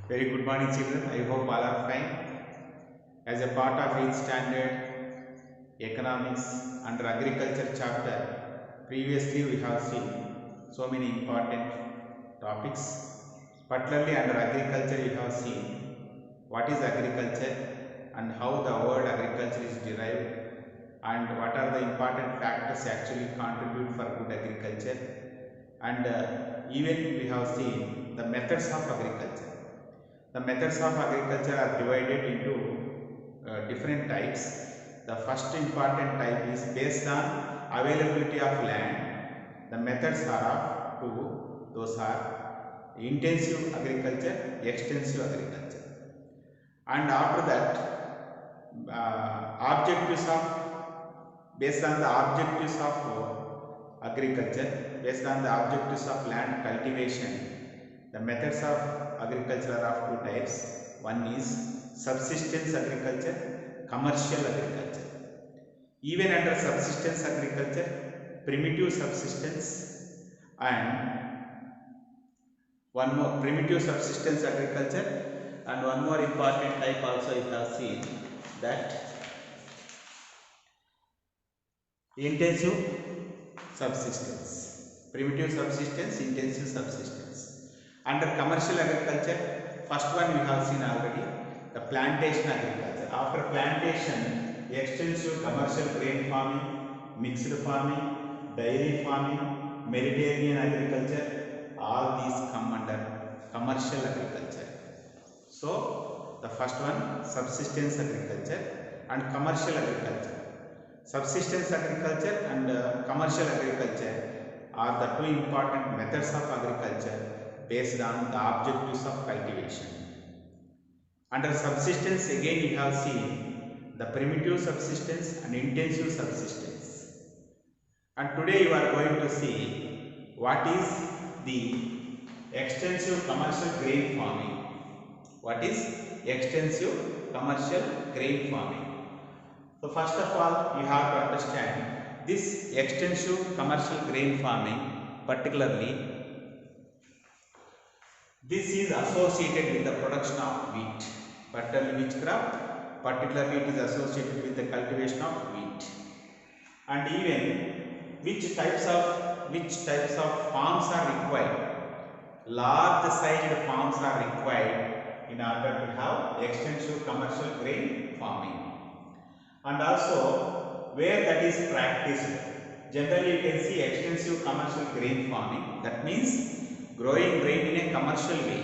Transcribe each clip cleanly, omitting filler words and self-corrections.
Very good morning, children. I hope all are fine. As a part of 8th standard economics under agriculture chapter, previously we have seen so many important topics. Particularly under agriculture, we have seen what is agriculture and how the word agriculture is derived and what are the important factors actually contribute for good agriculture. And even we have seen the methods of agriculture. The methods of agriculture are divided into different types. The first important type is based on availability of land. The methods are of two. Those are intensive agriculture, extensive agriculture. And after that, objectives of based on the objectives of agriculture, based on the objectives of land cultivation, the methods of agriculture are of two types. One is subsistence agriculture, commercial agriculture. Even under subsistence agriculture, primitive subsistence and one more primitive subsistence agriculture, and one more important type also you have seen, that intensive subsistence. Primitive subsistence, intensive subsistence. Under commercial agriculture, first one we have seen already, the plantation agriculture. After plantation, extensive commercial grain farming, mixed farming, dairy farming, Mediterranean agriculture, all these come under commercial agriculture. So, the first one, subsistence agriculture and commercial agriculture. Subsistence agriculture and commercial agriculture are the two important methods of agriculture based on the objectives of cultivation. Under subsistence, again we have seen the primitive subsistence and intensive subsistence. And today you are going to see what is the extensive commercial grain farming. What is extensive commercial grain farming? So first of all, you have to understand this extensive commercial grain farming, particularly this is associated with the production of wheat. Particularly which crop? Particularly it is associated with the cultivation of wheat. And even which types of farms are required? Large sized farms are required in order to have extensive commercial grain farming. And also where that is practiced, generally you can see extensive commercial grain farming. That means growing grain in a commercial way.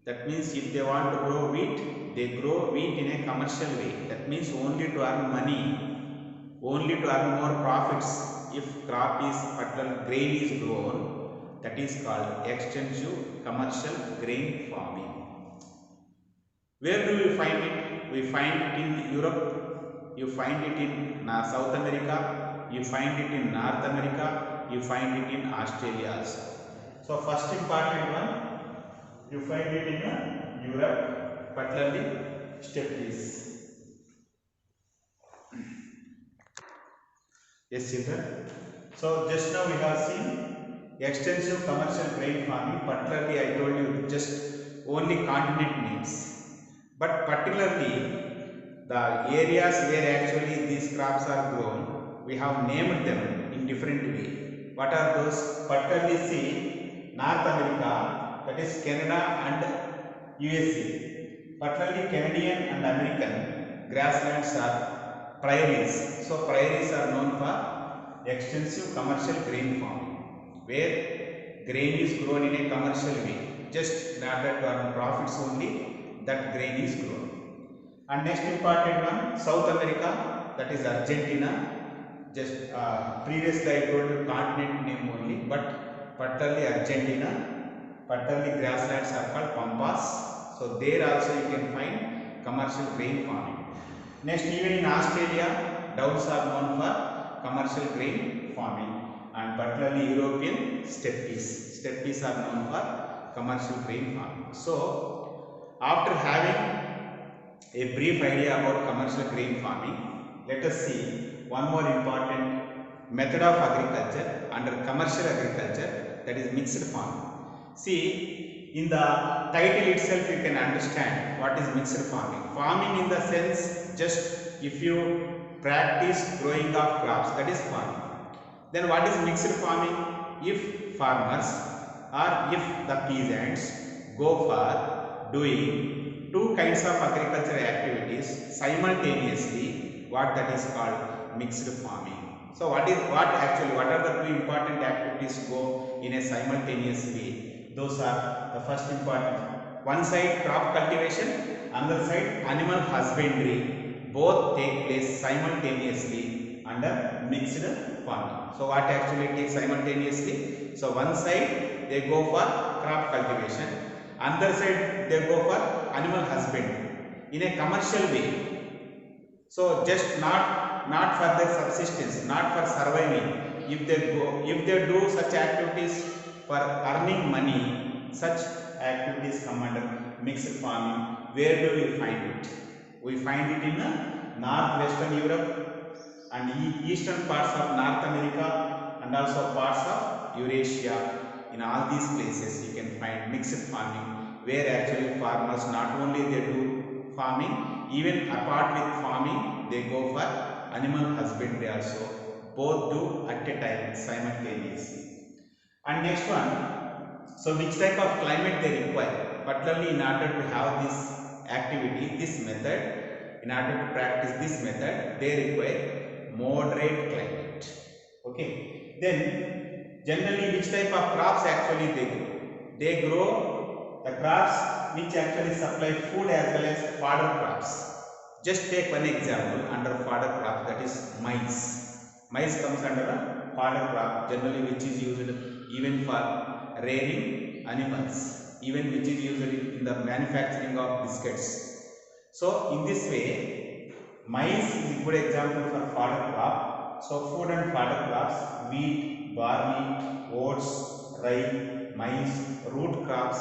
That means if they want to grow wheat, they grow wheat in a commercial way. That means only to earn money, only to earn more profits. If crop is particular grain is grown, that is called extensive commercial grain farming. Where do we find it? We find it in Europe, you find it in South America, you find it in North America, you find it in Australia also. So first important one, you find it in Europe, particularly steppies. Yes, children. So just now we have seen extensive commercial grain farming. Particularly I told you just only continent names, but particularly the areas where actually these crops are grown, we have named them in different way. What are those? Particularly see North America, that is Canada and USA. Particularly Canadian and American grasslands are prairies. So prairies are known for extensive commercial grain farming, where grain is grown in a commercial way, just in order to earn profits only, that grain is grown. And next important one, South America, that is Argentina. Just previously I told you continent name only, but particularly Argentina, particularly grasslands are called pampas. So there also you can find commercial grain farming. Next, even in Australia, downs are known for commercial grain farming, and particularly European steppies. Steppies are known for commercial grain farming. So after having a brief idea about commercial grain farming, let us see one more important method of agriculture under commercial agriculture, that is mixed farming. See, in the title itself you can understand what is mixed farming. Farming in the sense just if you practice growing of crops, that is farming. Then what is mixed farming? If farmers or if the peasants go for doing two kinds of agricultural activities simultaneously, what that is called mixed farming. So what are the two important activities go in a simultaneous way? Those are the first important. One side crop cultivation, another side animal husbandry. Both take place simultaneously under mixed farming. So what actually takes simultaneously? So one side they go for crop cultivation, another side they go for animal husbandry in a commercial way. So just not for their subsistence, not for surviving. If they do such activities for earning money, such activities come under mixed farming. Where do we find it? We find it in northwestern Europe and eastern parts of North America and also parts of Eurasia. In all these places you can find mixed farming, where actually farmers not only they do farming, even apart with farming they go for animal husbandry also. Both do at a time simultaneously. And next one, so which type of climate they require? Particularly in order to have this activity, this method, in order to practice this method, they require moderate climate. Okay. Then generally which type of crops actually they grow? They grow the crops which actually supply food as well as fodder crops. Just take one example under fodder crop, that is maize. Maize comes under a fodder crop, generally which is used even for rearing animals, even which is used in the manufacturing of biscuits. So in this way, maize is a good example for fodder crop. So food and fodder crops, wheat, barley, oats, rye, maize, root crops,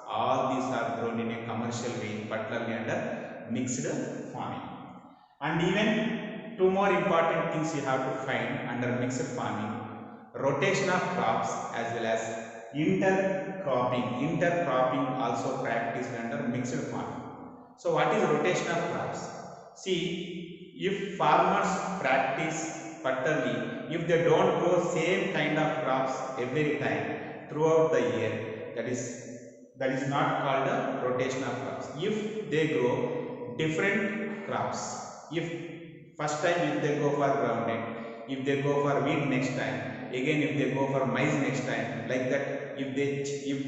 all these are grown in a commercial way, particularly under mixed farming. And even two more important things you have to find under mixed farming: rotation of crops as well as intercropping. Intercropping also practiced under mixed farming. So what is rotation of crops? See, if farmers practice particularly, if they don't grow same kind of crops every time throughout the year, that is not called a rotation of crops. If they grow different crops, if first time if they go for groundnut, if they go for wheat next time, again if they go for maize next time, like that, if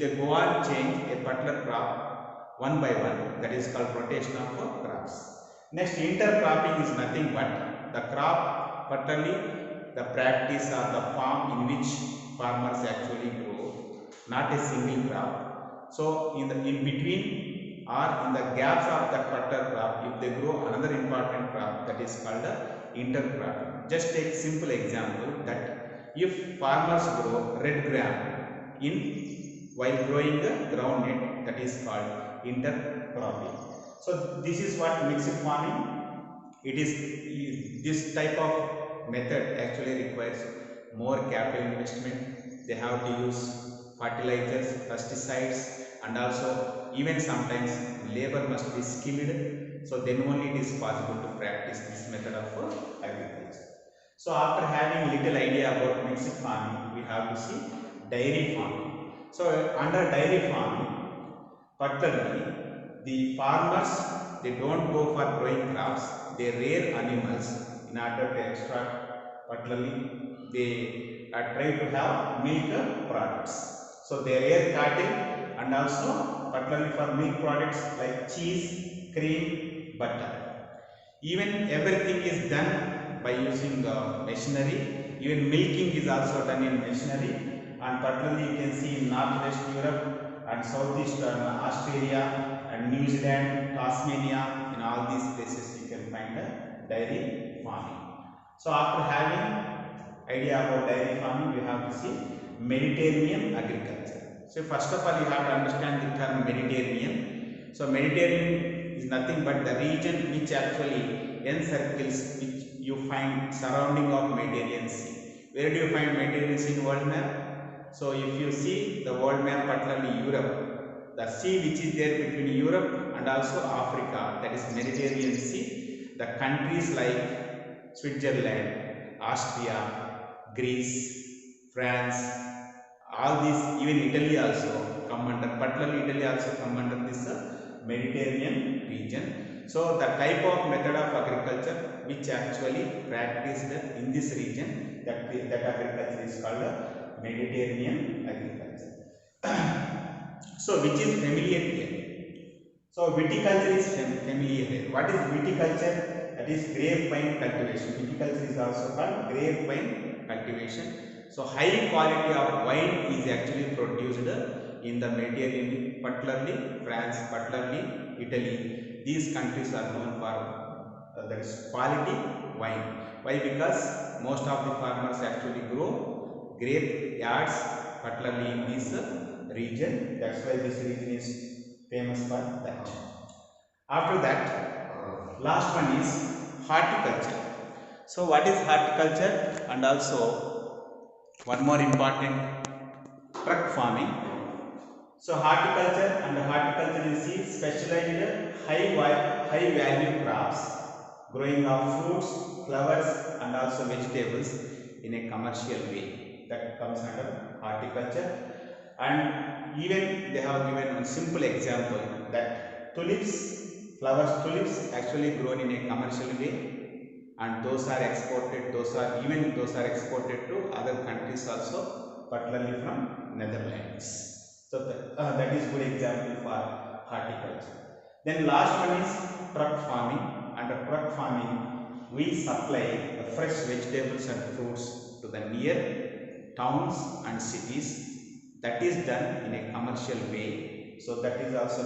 they go on change a particular crop one by one, that is called rotation of crops. Next, intercropping is nothing but the crop, particularly the practice or the farm in which farmers actually grow not a single crop. So in between or in the gaps of that particular crop, if they grow another important crop, that is called intercropping. Just take simple example that if farmers grow red gram in while growing the groundnut, that is called intercropping. So this is what mixed farming. It is this type of method actually requires more capital investment. They have to use fertilizers, pesticides, and also even sometimes labor must be skilled. So then only it is possible to practice this method of agriculture. So after having little idea about mixed farming, we have to see dairy farming. So under dairy farming, particularly the farmers, they don't go for growing crops, they rear animals in order to extract, particularly they try to have milk products. So they rear cattle and also particularly for milk products like cheese, cream, butter. Even everything is done by using machinery. Even milking is also done in machinery, and particularly you can see in Northwest Europe and Southeastern Australia and New Zealand, Tasmania, in all these places you can find dairy farming. So after having idea about dairy farming, we have to see Mediterranean agriculture. So first of all you have to understand the term Mediterranean. So Mediterranean is nothing but the region which actually encircles, which you find surrounding of Mediterranean Sea. Where do you find Mediterranean Sea in world map? So if you see the world map, particularly Europe, the sea which is there between Europe and also Africa, that is Mediterranean Sea, the countries like Switzerland, Austria, Greece, France, all these, even Italy also come under, particularly Italy also come under this Mediterranean region. So the type of method of agriculture which actually practiced in this region, that agriculture is called Mediterranean agriculture. So which is familiar here? So viticulture is familiar here. What is viticulture? That is grapevine cultivation. Viticulture is also called grapevine cultivation. So high quality of wine is actually produced in the Mediterranean, particularly France, particularly Italy. These countries are known for that is quality wine. Why? Because most of the farmers actually grow grape yards, particularly in this region. That's why this region is famous for that. After that, last one is horticulture. So what is horticulture? And also one more important, truck farming. So horticulture is specialized high value crops, growing of fruits, flowers and also vegetables in a commercial way. That comes under horticulture. And even they have given one simple example that tulips actually grown in a commercial way, and those are exported to other countries also, particularly from Netherlands. So that is good example for horticulture. Then last one is truck farming. Under truck farming, we supply the fresh vegetables and fruits to the near towns and cities. That is done in a commercial way. So that is also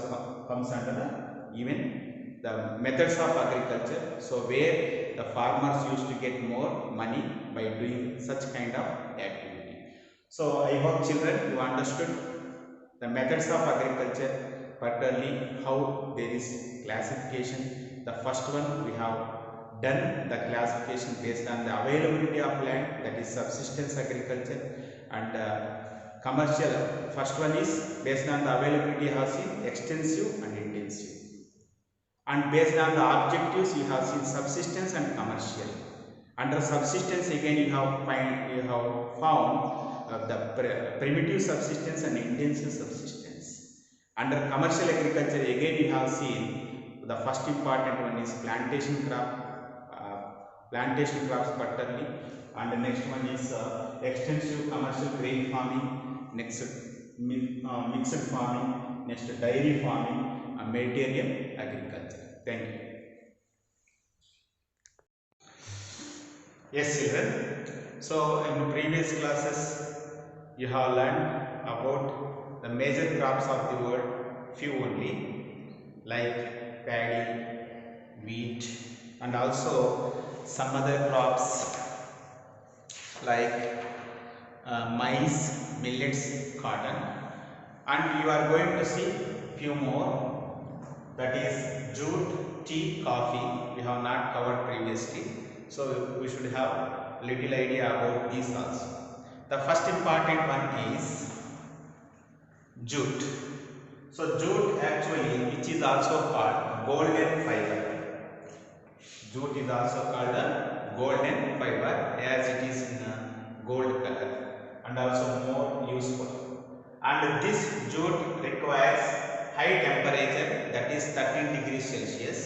comes under even the methods of agriculture. So where the farmers used to get more money by doing such kind of activity. So I hope children you understood the methods of agriculture, particularly how there is classification. The first one we have done the classification based on the availability of land, that is subsistence agriculture, and commercial. First one is based on the availability you have seen extensive and intensive, and based on the objectives you have seen subsistence and commercial. Under subsistence again you have found the primitive subsistence and intensive subsistence. Under commercial agriculture again you have seen the first important one is plantation crops particularly, and the next one is extensive commercial grain farming, next mixed farming, next dairy farming, and Mediterranean agriculture. Thank you. Yes children, so in the previous classes you have learned about the major crops of the world, few only, like paddy, wheat, and also some other crops like maize, millets, cotton, and you are going to see few more, that is jute, tea, coffee. We have not covered previously, so we should have little idea about these also. The first important one is jute. So jute actually, which is also called golden fiber. Jute is also called a golden fiber as it is in a gold color and also more useful. And this jute requires high temperature, that is 13 degrees Celsius.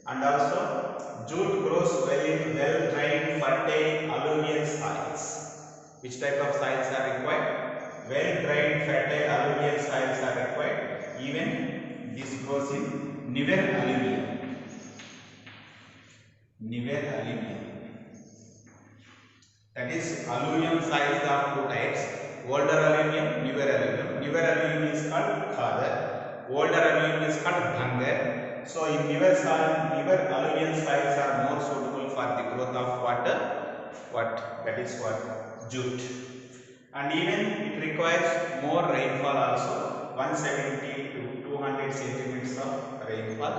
And also jute grows well in well drained fertile alluvial soils. Which type of soils are required? Well drained fertile alluvial soils are required. Even this grows in newer alluvium. That is alluvium soils are two types: older alluvium, newer alluvium. Newer alluvium is called khadar, older alluvium is called bhangar. So in newer alluvial soils are more suitable for the growth of water. That is what jute. And even it requires more rainfall also, 170 to 200 centimeters of rainfall.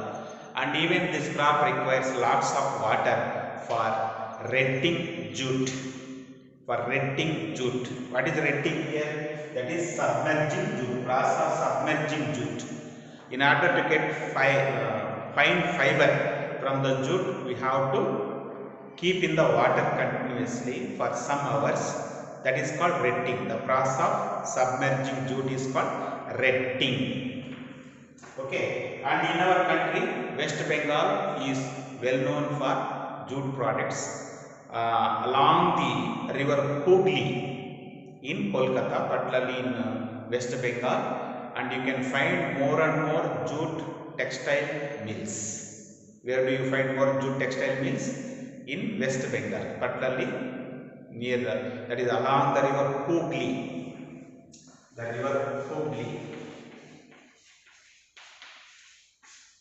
And even this crop requires lots of water for renting jute. What is renting here? that is submerging jute, process of submerging jute. In order to get fine fiber from the jute, we have to keep in the water continuously for some hours. That is called retting. The process of submerging jute is called retting. Okay, and in our country, West Bengal is well known for jute products. Along the river Hooghly in Kolkata, particularly in West Bengal, and you can find more and more jute textile mills. Where do you find more jute textile mills? In West Bengal, particularly near that is along the river Hooghly. The river Hooghly.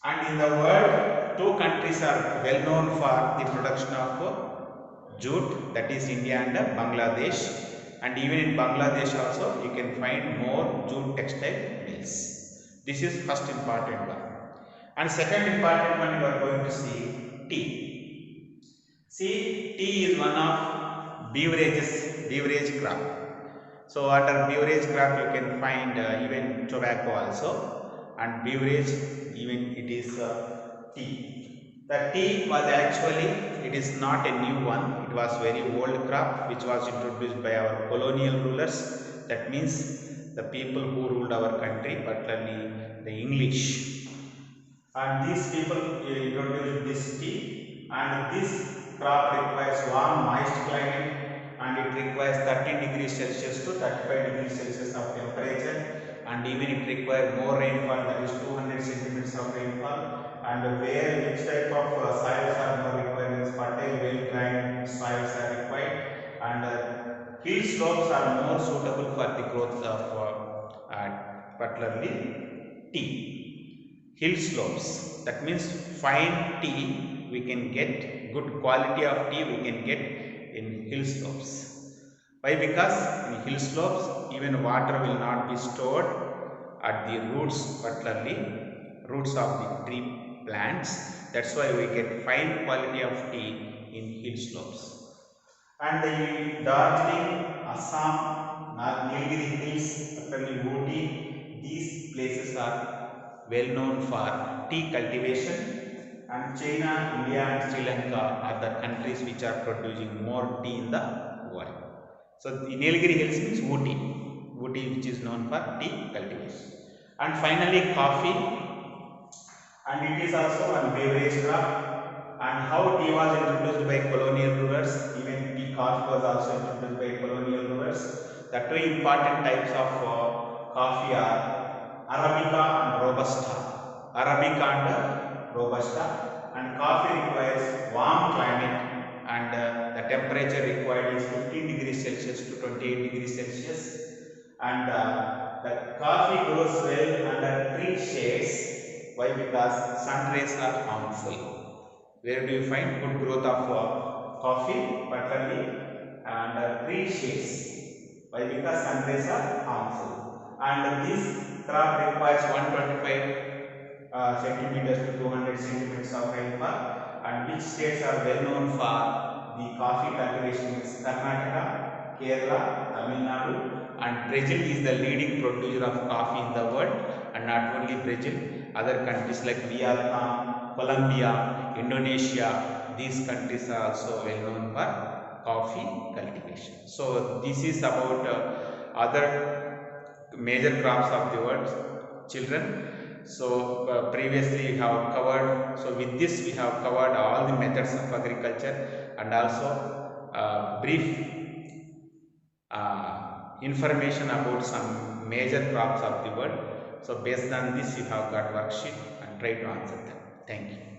And in the world, two countries are well known for the production of jute, that is India and Bangladesh. And even in Bangladesh also, you can find more jute textile mills. This is first important one. And second important one, you are going to see tea. See, tea is one of beverage crop. So under beverage crop, you can find even tobacco also, and beverage, even it is tea. The tea was actually, it is not a new one, it was very old crop which was introduced by our colonial rulers. That means the people who ruled our country, particularly the English. And these people introduced this tea, and this crop requires warm, moist climate, and it requires 13 degrees Celsius to 35 degrees Celsius of temperature, and even it requires more rainfall, that is 200 centimeters of rainfall. And where which type of soils are more required is fertile, well-drained soils are required, and hill slopes are more suitable for the growth of particularly tea. Hill slopes, that means fine tea we can get, good quality of tea we can get in hill slopes. Why? Because in hill slopes even water will not be stored at the roots, particularly roots of the tree plants. That's why we get fine quality of tea in hill slopes. And the Darjeeling, Assam, Nilgiri hills, particularly Ooty, these places are well known for tea cultivation. And China, India and Sri Lanka are the countries which are producing more tea in the world. So the Nilgiri hills means Ooty, which is known for tea cultivation. And finally coffee, and it is also one beverage crop. And how tea was introduced by colonial rulers, even tea coffee was also introduced by colonial rulers. The two important types of coffee are Arabica and Robusta. Arabica and Robusta. And coffee requires warm climate, and the temperature required is 15 degrees Celsius to 28 degrees Celsius. And the coffee grows well under tree shades. Why? Because sun rays are harmful. Where do you find good growth of coffee? Particularly under tree shades. Why? Because sun rays are harmful. And this crop requires 125 centimeters to 200 centimeters of rainfall. And which states are well known for the coffee cultivation is Karnataka, Kerala, Tamil Nadu, and Brazil is the leading producer of coffee in the world. And not only Brazil, other countries like Vietnam, Colombia, Indonesia, these countries are also well known for coffee cultivation. So this is about other major crops of the world, children. So previously we have covered, so with this we have covered all the methods of agriculture, and also brief information about some major crops of the world. So based on this you have got worksheet and try to answer them. Thank you.